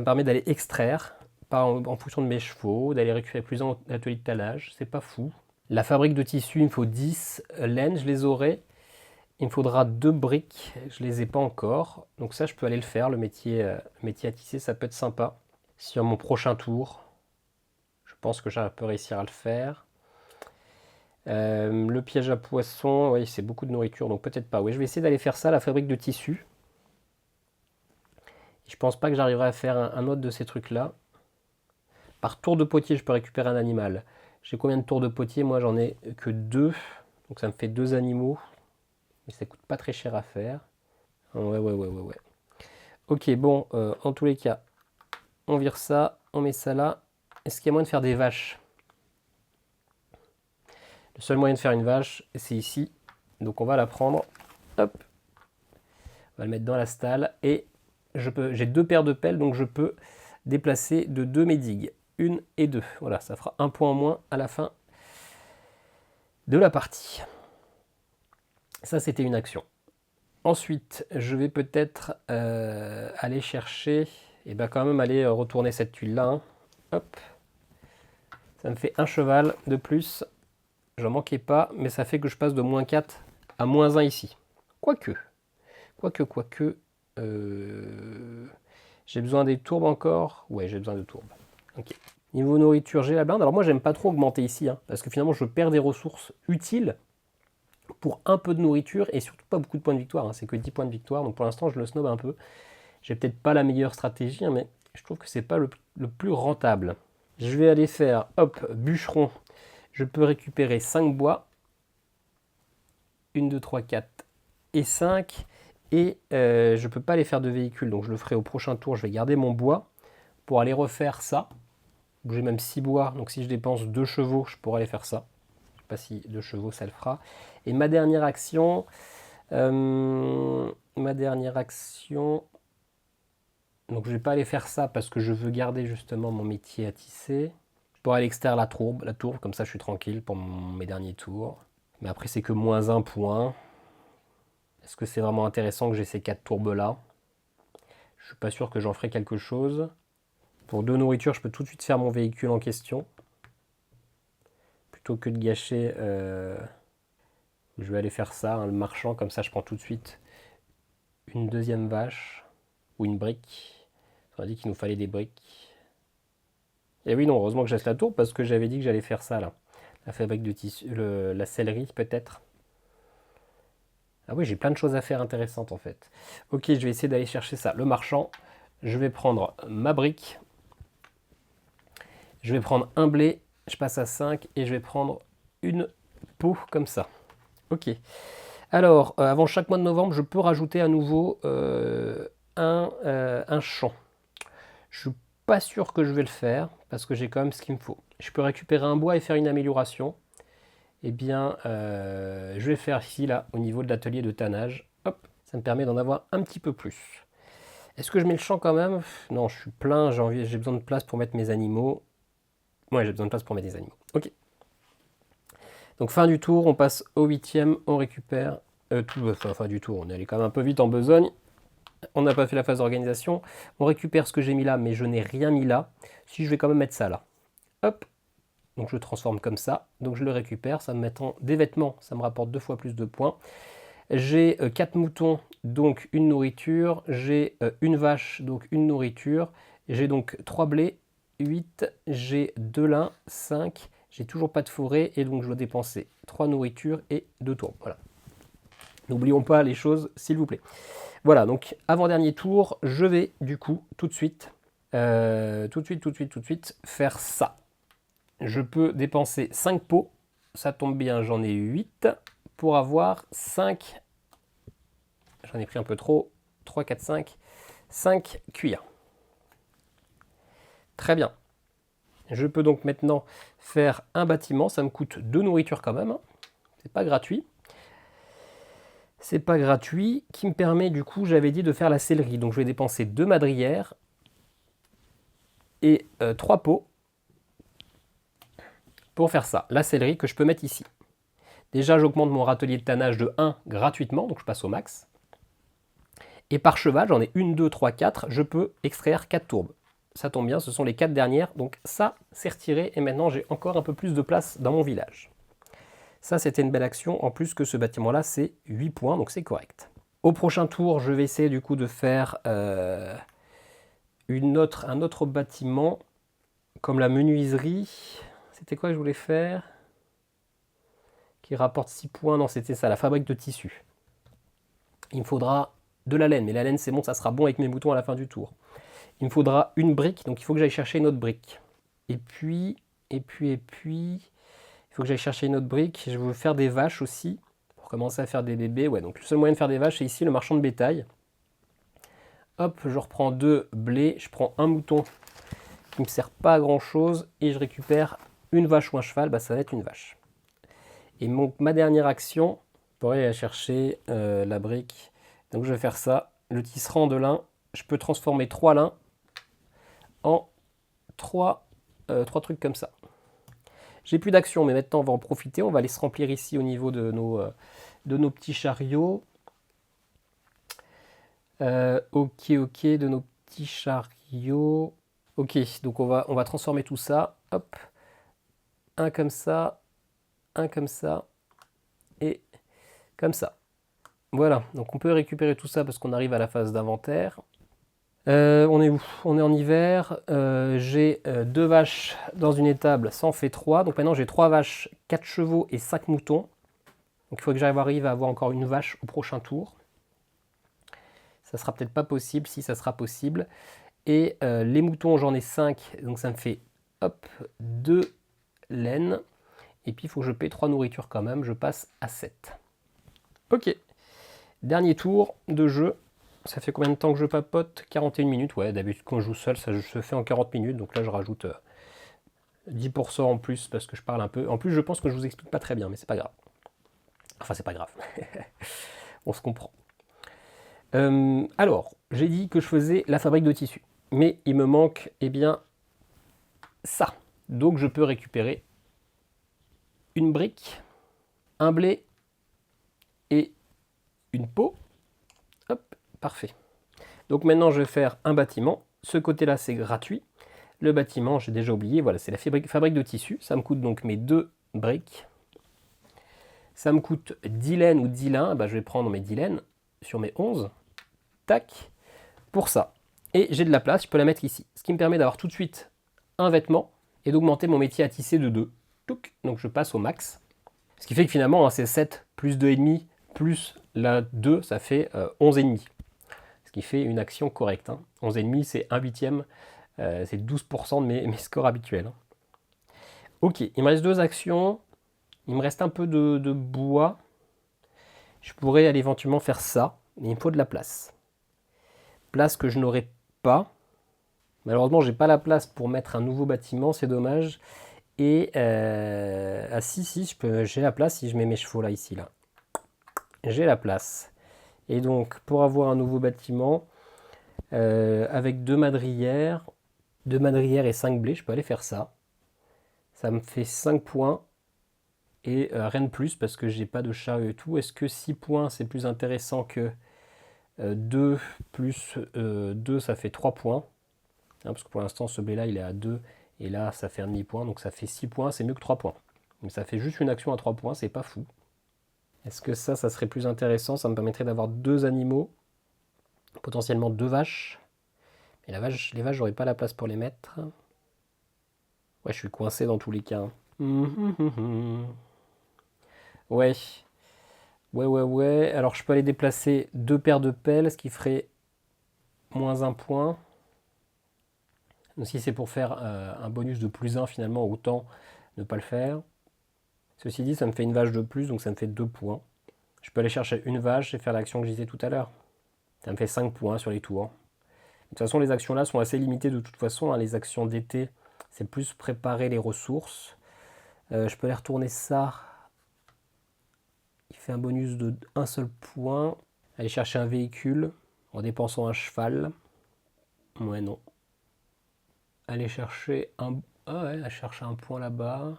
Speaker 1: permet d'aller extraire en fonction de mes chevaux, d'aller récupérer plus en atelier de tannage, c'est pas fou. La fabrique de tissu, il me faut 10 laines, je les aurai. Il me faudra 2 briques, je les ai pas encore. Donc ça, je peux aller le faire, le métier à tisser, ça peut être sympa. Sur mon prochain tour, je pense que je peux réussir à le faire. Le piège à poisson, oui, c'est beaucoup de nourriture, donc peut-être pas. Oui, je vais essayer d'aller faire ça, la fabrique de tissus. Je pense pas que j'arriverai à faire un autre de ces trucs-là. Par tour de potier, je peux récupérer un animal. J'ai combien de tours de potier? Moi, j'en ai que 2. Donc ça me fait 2 animaux. Mais ça coûte pas très cher à faire. Ouais. Ok, bon, en tous les cas, on vire ça, on met ça là. Est-ce qu'il y a moyen de faire des vaches? Le seul moyen de faire une vache, c'est ici. Donc on va la prendre. Hop. On va le mettre dans la stalle. Et j'ai 2 paires de pelles, donc je peux déplacer de 2 mes digues. 1 et 2. Voilà, ça fera un point en moins à la fin de la partie. Ça, c'était une action. Ensuite, je vais peut-être aller chercher, et bien quand même aller retourner cette tuile-là. Hein. Hop. Ça me fait un cheval de plus. J'en manquais pas, mais ça fait que je passe de -4 à -1 ici. Quoique. J'ai besoin des tourbes encore. Ouais, j'ai besoin de tourbes. Ok. Niveau nourriture, j'ai la blinde. Alors moi, j'aime pas trop augmenter ici, hein, parce que finalement, je perds des ressources utiles pour un peu de nourriture et surtout pas beaucoup de points de victoire. Hein. C'est que 10 points de victoire, donc pour l'instant, je le snob un peu. J'ai peut-être pas la meilleure stratégie, hein, mais je trouve que c'est pas le plus rentable. Je vais aller faire, hop, bûcheron. Je peux récupérer 5 bois. 1, 2, 3, 4 et 5. Et je ne peux pas aller faire de véhicule, donc je le ferai au prochain tour. Je vais garder mon bois pour aller refaire ça. J'ai même 6 bois, donc si je dépense 2 chevaux, je pourrais aller faire ça. Je ne sais pas si 2 chevaux, ça le fera. Et ma dernière action... donc je ne vais pas aller faire ça parce que je veux garder justement mon métier à tisser. Je pourrais aller extraire la tourbe, comme ça je suis tranquille pour mes derniers tours. Mais après c'est que -1 point. Est-ce que c'est vraiment intéressant que j'ai ces 4 tourbes là? Je suis pas sûr que j'en ferai quelque chose. Pour 2 nourritures, je peux tout de suite faire mon véhicule en question. Plutôt que de gâcher... je vais aller faire ça, hein, le marchand, comme ça je prends tout de suite une deuxième vache. Ou une brique. On a dit qu'il nous fallait des briques. Et oui, non, heureusement que j'ai la tourbe parce que j'avais dit que j'allais faire ça là. La fabrique de tissu, la sellerie peut-être. Ah oui, j'ai plein de choses à faire intéressantes en fait. Ok, je vais essayer d'aller chercher ça. Le marchand, je vais prendre ma brique. Je vais prendre un blé, je passe à 5 et je vais prendre une peau comme ça. Ok. Alors, avant chaque mois de novembre, je peux rajouter à nouveau un champ. Je ne suis pas sûr que je vais le faire parce que j'ai quand même ce qu'il me faut. Je peux récupérer un bois et faire une amélioration. Eh bien, je vais faire ici, là, au niveau de l'atelier de tannage. Hop, ça me permet d'en avoir un petit peu plus. Est-ce que je mets le champ quand même? Non, je suis plein, j'ai besoin de place pour mettre mes animaux. Ouais, j'ai besoin de place pour mettre des animaux. Ok. Donc fin du tour, on passe au 8e, on récupère fin du tour, on est allé quand même un peu vite en besogne. On n'a pas fait la phase d'organisation. On récupère ce que j'ai mis là, mais je n'ai rien mis là. Si je vais quand même mettre ça là. Hop. Donc je le transforme comme ça. Donc je le récupère. Ça me met des vêtements. Ça me rapporte 2 fois plus de points. J'ai 4 moutons, donc une nourriture. J'ai une vache, donc une nourriture. J'ai donc 3 blés, 8. J'ai 2 lins, 5. J'ai toujours pas de forêt. Et donc je dois dépenser 3 nourritures et 2 tourbes. Voilà. N'oublions pas les choses, s'il vous plaît. Voilà, donc avant-dernier tour, je vais du coup tout de suite faire ça. Je peux dépenser 5 pots, ça tombe bien, j'en ai 8, pour avoir 5, j'en ai pris un peu trop, 3, 4, 5 cuillères. Très bien. Je peux donc maintenant faire un bâtiment, ça me coûte 2 nourritures quand même, hein. C'est pas gratuit. C'est pas gratuit, qui me permet du coup, j'avais dit de faire la sellerie. Donc je vais dépenser 2 madrières et 3 pots pour faire ça. La sellerie que je peux mettre ici. Déjà, j'augmente mon râtelier de tannage de 1 gratuitement, donc je passe au max. Et par cheval, j'en ai 1, 2, 3, 4, je peux extraire 4 tourbes. Ça tombe bien, ce sont les 4 dernières, donc ça, c'est retiré, et maintenant j'ai encore un peu plus de place dans mon village. Ça, c'était une belle action. En plus que ce bâtiment-là, c'est 8 points, donc c'est correct. Au prochain tour, je vais essayer du coup de faire un autre bâtiment, comme la menuiserie. C'était quoi que je voulais faire? Qui rapporte 6 points. Non, c'était ça, la fabrique de tissus. Il me faudra de la laine, mais la laine, c'est bon, ça sera bon avec mes moutons à la fin du tour. Il me faudra une brique, donc il faut que j'aille chercher une autre brique. Et puis, il faut que j'aille chercher une autre brique. Je veux faire des vaches aussi, pour commencer à faire des bébés. Ouais, donc le seul moyen de faire des vaches, c'est ici le marchand de bétail. Hop, je reprends 2 blés, je prends un mouton qui ne me sert pas à grand chose, et je récupère une vache ou un cheval, bah ça va être une vache. Et ma dernière action, je pourrais aller chercher la brique. Donc je vais faire ça, le tisserand de lin, je peux transformer 3 lins en 3 trucs comme ça. J'ai plus d'action, mais maintenant on va en profiter. On va aller se remplir ici au niveau de nos petits chariots. Ok, de nos petits chariots. Ok, donc on va transformer tout ça. Hop, un comme ça et comme ça. Voilà, donc on peut récupérer tout ça parce qu'on arrive à la phase d'inventaire. On est où? On est en hiver. J'ai 2 vaches dans une étable, ça en fait 3. Donc maintenant j'ai 3 vaches, 4 chevaux et 5 moutons. Donc il faut que j'arrive à avoir encore une vache au prochain tour. Ça sera peut-être pas possible, si ça sera possible. Et les moutons, j'en ai 5, donc ça me fait hop, 2 laines. Et puis il faut que je paye 3 nourritures quand même, je passe à 7. Ok, dernier tour de jeu. Ça fait combien de temps que je papote? 41 minutes, ouais, d'habitude quand je joue seul, ça se fait en 40 minutes, donc là je rajoute 10% en plus parce que je parle un peu. En plus je pense que je vous explique pas très bien, mais c'est pas grave. Enfin c'est pas grave, on se comprend. Alors, j'ai dit que je faisais la fabrique de tissus, mais il me manque, eh bien, ça. Donc je peux récupérer une brique, un blé et une peau. Hop, parfait. Donc maintenant je vais faire un bâtiment. Ce côté-là c'est gratuit. Le bâtiment, j'ai déjà oublié, voilà, c'est la fabrique de tissus. Ça me coûte donc mes 2 briques. Ça me coûte 10 laines ou 10 lins. Bah, je vais prendre mes 10 laines sur mes 11. Tac, pour ça. Et j'ai de la place, je peux la mettre ici. Ce qui me permet d'avoir tout de suite un vêtement et d'augmenter mon métier à tisser de 2. Donc je passe au max. Ce qui fait que finalement, hein, c'est 7 plus 2,5 plus la 2, ça fait 11,5. Ce qui fait une action correcte. Hein. 11,5, c'est 1/8, c'est 12% de mes scores habituels. Hein. Ok, il me reste 2 actions. Il me reste un peu de bois. Je pourrais aller éventuellement faire ça, mais il me faut de la place. Place que je n'aurai pas. Malheureusement, j'ai pas la place pour mettre un nouveau bâtiment, c'est dommage. Et ah si, j'ai la place si je mets mes chevaux là, ici, là. J'ai la place. Et donc, pour avoir un nouveau bâtiment, avec 2 madrières et 5 blés, je peux aller faire ça. Ça me fait 5 points. Et rien de plus parce que j'ai pas de chariot et tout. Est-ce que 6 points c'est plus intéressant que 2 plus 2 ça fait 3 points, hein, parce que pour l'instant ce blé là il est à 2 et là ça fait un demi-point, donc ça fait 6 points, c'est mieux que 3 points. Mais ça fait juste une action à 3 points, c'est pas fou. Est-ce que ça serait plus intéressant? Ça me permettrait d'avoir 2 animaux, potentiellement 2 vaches. Mais les vaches j'aurais pas la place pour les mettre. Ouais, je suis coincé dans tous les cas. Hein. Ouais. Ouais. Alors je peux aller déplacer 2 paires de pelles, ce qui ferait moins 1 point. Donc, si c'est pour faire un bonus de plus 1 finalement, autant ne pas le faire. Ceci dit, ça me fait une vache de plus, donc ça me fait 2 points. Je peux aller chercher une vache et faire l'action que je disais tout à l'heure. Ça me fait 5 points sur les tours. De toute façon, les actions là sont assez limitées de toute façon. Hein. Les actions d'été, c'est plus préparer les ressources. Je peux aller retourner ça. Il fait un bonus de 1 seul point. Aller chercher un véhicule en dépensant un cheval. Ouais, non. Aller chercher un... Ah ouais, aller chercher un point là-bas.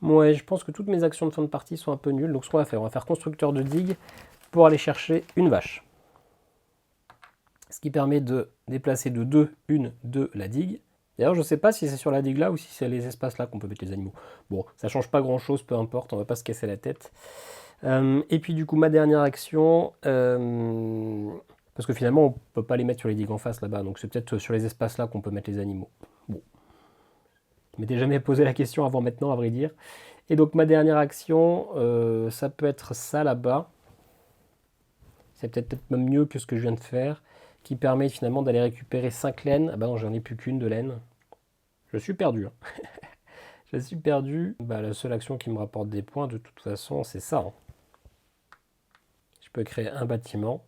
Speaker 1: Ouais, je pense que toutes mes actions de fin de partie sont un peu nulles. Donc ce qu'on va faire constructeur de digue pour aller chercher une vache. Ce qui permet de déplacer de 2 la digue. D'ailleurs, je ne sais pas si c'est sur la digue là ou si c'est les espaces là qu'on peut mettre les animaux. Bon, ça change pas grand chose, peu importe, on va pas se casser la tête. Et puis du coup, ma dernière action, parce que finalement, on peut pas les mettre sur les digues en face là-bas, donc c'est peut-être sur les espaces là qu'on peut mettre les animaux. Bon, je m'étais jamais posé la question avant maintenant, à vrai dire. Et donc ma dernière action, ça peut être ça là-bas. C'est peut-être même mieux que ce que je viens de faire, qui permet finalement d'aller récupérer 5 laines. Ah bah non, j'en ai plus qu'une de laine. Je suis perdu, hein. Je suis perdu. Bah, la seule action qui me rapporte des points, de toute façon, c'est ça, hein. Je peux créer un bâtiment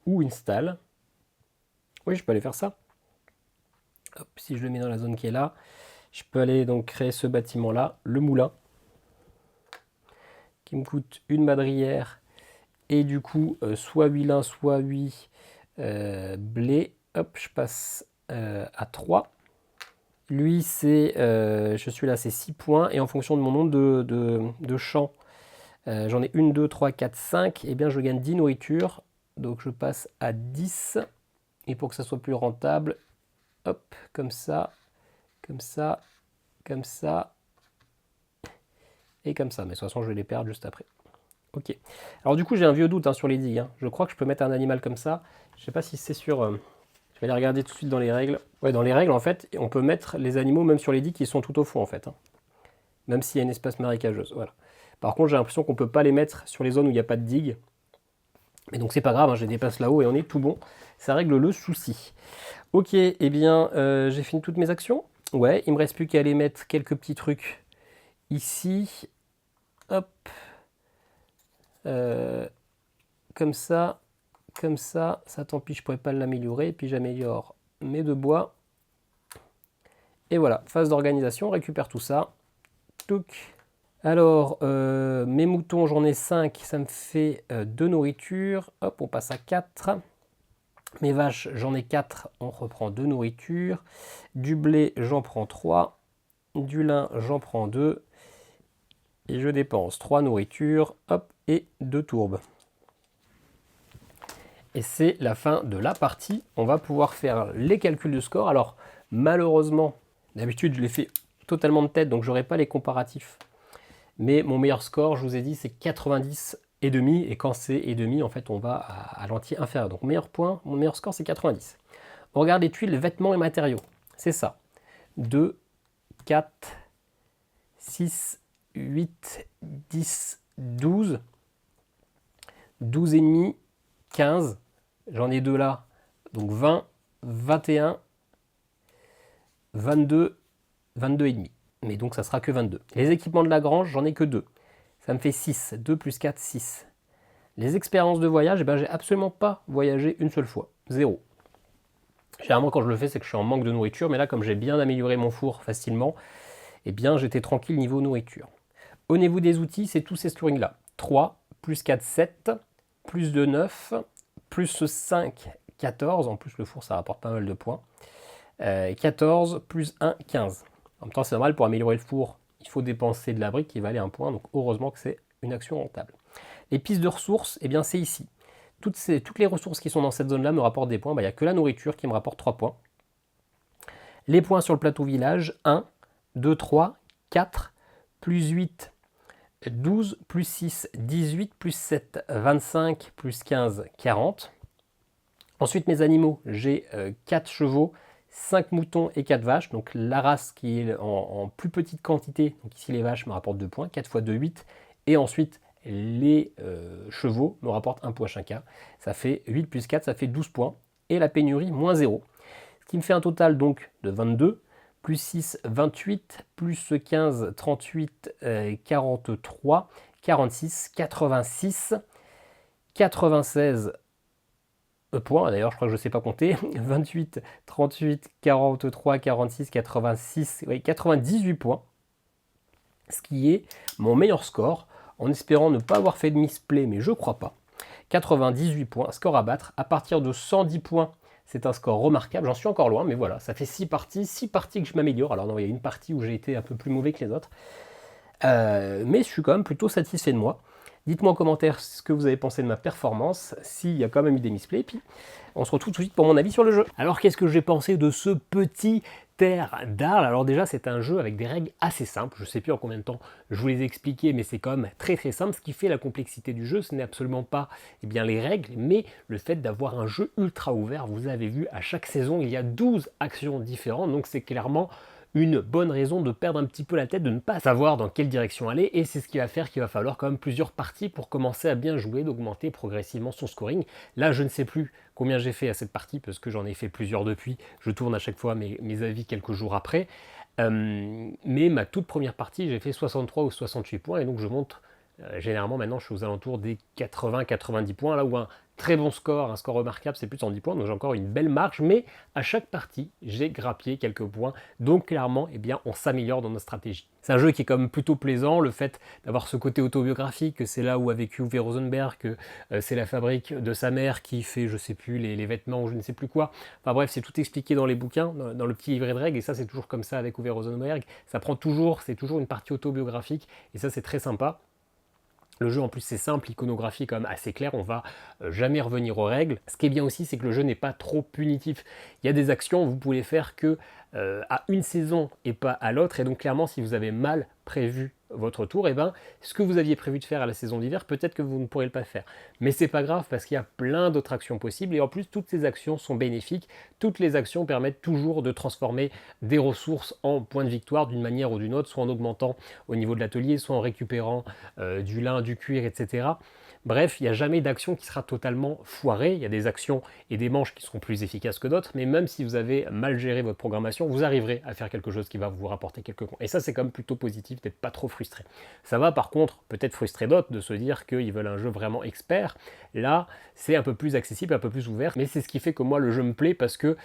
Speaker 1: ou une stalle. Oui, je peux aller faire ça. Hop, si je le mets dans la zone qui est là, je peux aller donc créer ce bâtiment-là, le moulin, qui me coûte une madrière et du coup soit 8 lin, soit 8 blé. Hop, je passe à 3. Lui, je suis là, c'est 6 points. Et en fonction de mon nombre de champs, j'en ai 1, 2, 3, 4, 5. Et bien, je gagne 10 nourritures. Donc, je passe à 10. Et pour que ça soit plus rentable, hop, comme ça, comme ça, comme ça, et comme ça. Mais de toute façon, je vais les perdre juste après. Ok. Alors, du coup, j'ai un vieux doute, hein, sur les digues, hein. Je crois que je peux mettre un animal comme ça. Je ne sais pas si c'est sur... je vais aller regarder tout de suite dans les règles. Ouais, dans les règles, en fait, on peut mettre les animaux même sur les digues qui sont tout au fond, en fait, hein. Même s'il y a une espace marécageuse. Voilà. Par contre, j'ai l'impression qu'on ne peut pas les mettre sur les zones où il n'y a pas de digue. Mais donc, c'est pas grave, hein, je les dépasse là-haut et on est tout bon. Ça règle le souci. Ok, eh bien, j'ai fini toutes mes actions. Ouais, il me reste plus qu'à aller mettre quelques petits trucs ici. Hop. Comme ça. Comme ça, tant pis, je pourrais pas l'améliorer. Et puis j'améliore mes 2 bois. Et voilà, phase d'organisation, on récupère tout ça. Touc. Alors, mes moutons, j'en ai 5, ça me fait 2 nourritures. Hop, on passe à 4. Mes vaches, j'en ai 4, on reprend 2 nourritures. Du blé, j'en prends 3. Du lin, j'en prends 2. Et je dépense 3 nourritures, hop, et 2 tourbes. Et c'est la fin de la partie. On va pouvoir faire les calculs de score. Alors, malheureusement, d'habitude, je les fais totalement de tête, donc je n'aurai pas les comparatifs. Mais mon meilleur score, je vous ai dit, c'est 90 et demi. Et quand c'est et demi, en fait, on va à l'entier inférieur. Donc, mon meilleur score, c'est 90. On regarde les tuiles, vêtements et matériaux. C'est ça. 2, 4, 6, 8, 10, 12. 12 et demi, 15. J'en ai 2 là. Donc 20, 21, 22, 22 et demi. Mais donc ça sera que 22. Les équipements de la grange, j'en ai que 2. Ça me fait 6. 2 plus 4, 6. Les expériences de voyage, eh ben, j'ai absolument pas voyagé une seule fois. 0. Généralement, quand je le fais, c'est que je suis en manque de nourriture. Mais là, comme j'ai bien amélioré mon four facilement, eh bien, j'étais tranquille niveau nourriture. Au niveau des outils, c'est tous ces scoring-là. 3, plus 4, 7, plus 2, 9, plus 5, 14. En plus, le four, ça rapporte pas mal de points. 14, plus 1, 15. En même temps, c'est normal, pour améliorer le four, il faut dépenser de la brique qui valait 1 point. Donc, heureusement que c'est une action rentable. Les pistes de ressources, eh bien, c'est ici. Toutes les ressources qui sont dans cette zone-là me rapportent des points. Il n'y a que la nourriture qui me rapporte 3 points. Les points sur le plateau village, 1, 2, 3, 4, plus 8, 12, plus 6, 18, plus 7, 25, plus 15, 40. Ensuite, mes animaux, j'ai 4 chevaux, 5 moutons et 4 vaches. Donc la race qui est en plus petite quantité, donc ici les vaches me rapportent 2 points, 4 fois 2, 8. Et ensuite, les chevaux me rapportent 1 point chacun. Ça fait 8 plus 4, ça fait 12 points. Et la pénurie, moins 0. Ce qui me fait un total donc de 22. Plus 6, 28, plus 15, 38, 43, 46, 86, 96 points. D'ailleurs, je crois que je ne sais pas compter. 28, 38, 43, 46, 86, oui, 98 points. Ce qui est mon meilleur score, en espérant ne pas avoir fait de misplay, mais je ne crois pas. 98 points, score à battre. À partir de 110 points, c'est un score remarquable. J'en suis encore loin, mais voilà, ça fait 6 parties que je m'améliore. Alors non, il y a une partie où j'ai été un peu plus mauvais que les autres. Mais je suis quand même plutôt satisfait de moi. Dites-moi en commentaire ce que vous avez pensé de ma performance, s'il y a quand même eu des misplays, et puis on se retrouve tout de suite pour mon avis sur le jeu. Alors qu'est-ce que j'ai pensé de ce petit Terre d'Arles? Alors déjà c'est un jeu avec des règles assez simples, je ne sais plus en combien de temps je vous les ai expliquées, mais c'est quand même très très simple. Ce qui fait la complexité du jeu, ce n'est absolument pas les règles, mais le fait d'avoir un jeu ultra ouvert. Vous avez vu, à chaque saison il y a 12 actions différentes, donc c'est clairement une bonne raison de perdre un petit peu la tête, de ne pas savoir dans quelle direction aller, et c'est ce qui va faire qu'il va falloir quand même plusieurs parties pour commencer à bien jouer, d'augmenter progressivement son scoring. Là, je ne sais plus combien j'ai fait à cette partie, parce que j'en ai fait plusieurs depuis, je tourne à chaque fois mes avis quelques jours après, mais ma toute première partie, j'ai fait 63 ou 68 points, et donc je monte, généralement maintenant je suis aux alentours des 80-90 points, là où un très bon score, un score remarquable, c'est plus de 110 points, donc j'ai encore une belle marge, mais à chaque partie, j'ai grappillé quelques points, donc clairement, on s'améliore dans notre stratégie. C'est un jeu qui est quand même plutôt plaisant, le fait d'avoir ce côté autobiographique, que c'est là où a vécu Uwe Rosenberg, que c'est la fabrique de sa mère qui fait, je sais plus, les vêtements ou je ne sais plus quoi. Enfin bref, c'est tout expliqué dans les bouquins, dans le petit livret de règles, et ça c'est toujours comme ça avec Uwe Rosenberg, ça prend toujours, c'est toujours une partie autobiographique, et ça c'est très sympa. Le jeu en plus c'est simple, l'iconographie est quand même assez claire, on va jamais revenir aux règles. Ce qui est bien aussi, c'est que le jeu n'est pas trop punitif. Il y a des actions, vous pouvez faire que à une saison et pas à l'autre, et donc clairement si vous avez mal prévu votre tour, ce que vous aviez prévu de faire à la saison d'hiver, peut-être que vous ne pourrez pas le faire. Mais c'est pas grave parce qu'il y a plein d'autres actions possibles, et en plus toutes ces actions sont bénéfiques. Toutes les actions permettent toujours de transformer des ressources en points de victoire d'une manière ou d'une autre, soit en augmentant au niveau de l'atelier, soit en récupérant du lin, du cuir, etc. Bref, il n'y a jamais d'action qui sera totalement foirée. Il y a des actions et des manches qui seront plus efficaces que d'autres, mais même si vous avez mal géré votre programmation, vous arriverez à faire quelque chose qui va vous rapporter quelques points. Et ça, c'est quand même plutôt positif d'être pas trop frustré. Ça va par contre peut-être frustrer d'autres de se dire qu'ils veulent un jeu vraiment expert. Là, c'est un peu plus accessible, un peu plus ouvert, mais c'est ce qui fait que moi, le jeu me plaît parce que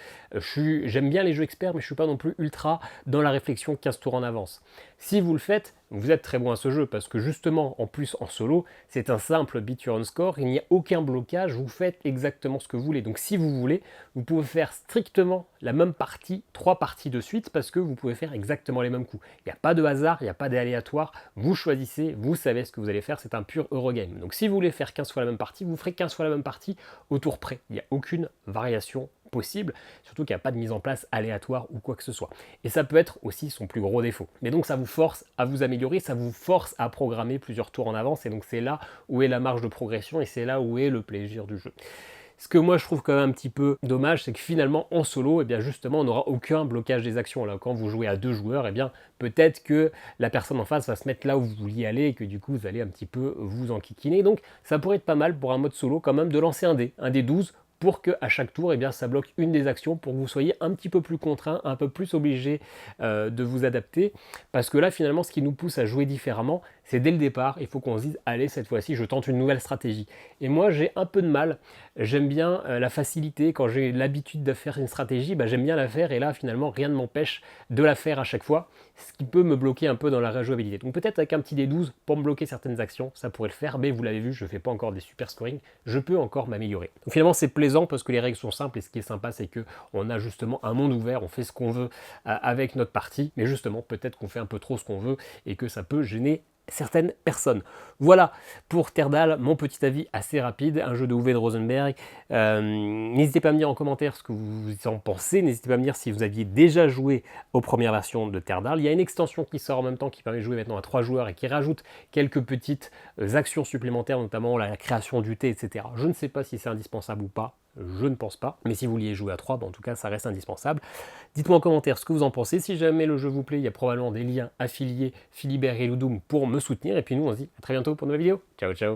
Speaker 1: j'aime bien les jeux experts, mais je ne suis pas non plus ultra dans la réflexion 15 tours en avance. Si vous le faites, vous êtes très bon à ce jeu parce que justement, en plus en solo, c'est un simple beat your own score, il n'y a aucun blocage, vous faites exactement ce que vous voulez. Donc si vous voulez, vous pouvez faire strictement la même partie, 3 parties de suite, parce que vous pouvez faire exactement les mêmes coups. Il n'y a pas de hasard, il n'y a pas d'aléatoire, vous choisissez, vous savez ce que vous allez faire, c'est un pur Eurogame. Donc si vous voulez faire 15 fois la même partie, vous ferez 15 fois la même partie au tour près. Il n'y a aucune variation possible, surtout qu'il n'y a pas de mise en place aléatoire ou quoi que ce soit. Et ça peut être aussi son plus gros défaut. Mais donc ça vous force à vous améliorer, ça vous force à programmer plusieurs tours en avance, et donc c'est là où est la marge de progression, et c'est là où est le plaisir du jeu. Ce que moi je trouve quand même un petit peu dommage, c'est que finalement en solo, justement on n'aura aucun blocage des actions. Là, quand vous jouez à 2 joueurs, peut-être que la personne en face va se mettre là où vous vouliez aller, et que du coup vous allez un petit peu vous enquiquiner. Donc ça pourrait être pas mal pour un mode solo quand même de lancer un dé 12, pour qu'à chaque tour, ça bloque une des actions, pour que vous soyez un petit peu plus contraint, un peu plus obligé de vous adapter. Parce que là, finalement, ce qui nous pousse à jouer différemment, c'est dès le départ, il faut qu'on se dise, allez, cette fois-ci, je tente une nouvelle stratégie. Et moi, j'ai un peu de mal. J'aime bien la facilité. Quand j'ai l'habitude de faire une stratégie, j'aime bien la faire. Et là, finalement, rien ne m'empêche de la faire à chaque fois, ce qui peut me bloquer un peu dans la rejouabilité. Donc peut-être avec un petit D12 pour me bloquer certaines actions, ça pourrait le faire. Mais vous l'avez vu, je ne fais pas encore des super scoring. Je peux encore m'améliorer. Donc finalement, c'est plaisant parce que les règles sont simples. Et ce qui est sympa, c'est qu'on a justement un monde ouvert. On fait ce qu'on veut avec notre partie. Mais justement, peut-être qu'on fait un peu trop ce qu'on veut et que ça peut gêner certaines personnes. Voilà pour Terre d'Arles, mon petit avis assez rapide, un jeu de Uwe Rosenberg. N'hésitez pas à me dire en commentaire ce que vous en pensez, n'hésitez pas à me dire si vous aviez déjà joué aux premières versions de Terre d'Arles. Il y a une extension qui sort en même temps qui permet de jouer maintenant à 3 joueurs et qui rajoute quelques petites actions supplémentaires, notamment la création du thé, etc. Je ne sais pas si c'est indispensable ou pas, je ne pense pas, mais si vous vouliez jouer à 3, en tout cas ça reste indispensable. Dites-moi en commentaire ce que vous en pensez, si jamais le jeu vous plaît, il y a probablement des liens affiliés Philibert et Ludum pour me soutenir, et puis nous on se dit à très bientôt pour une nouvelle vidéo. Ciao ciao.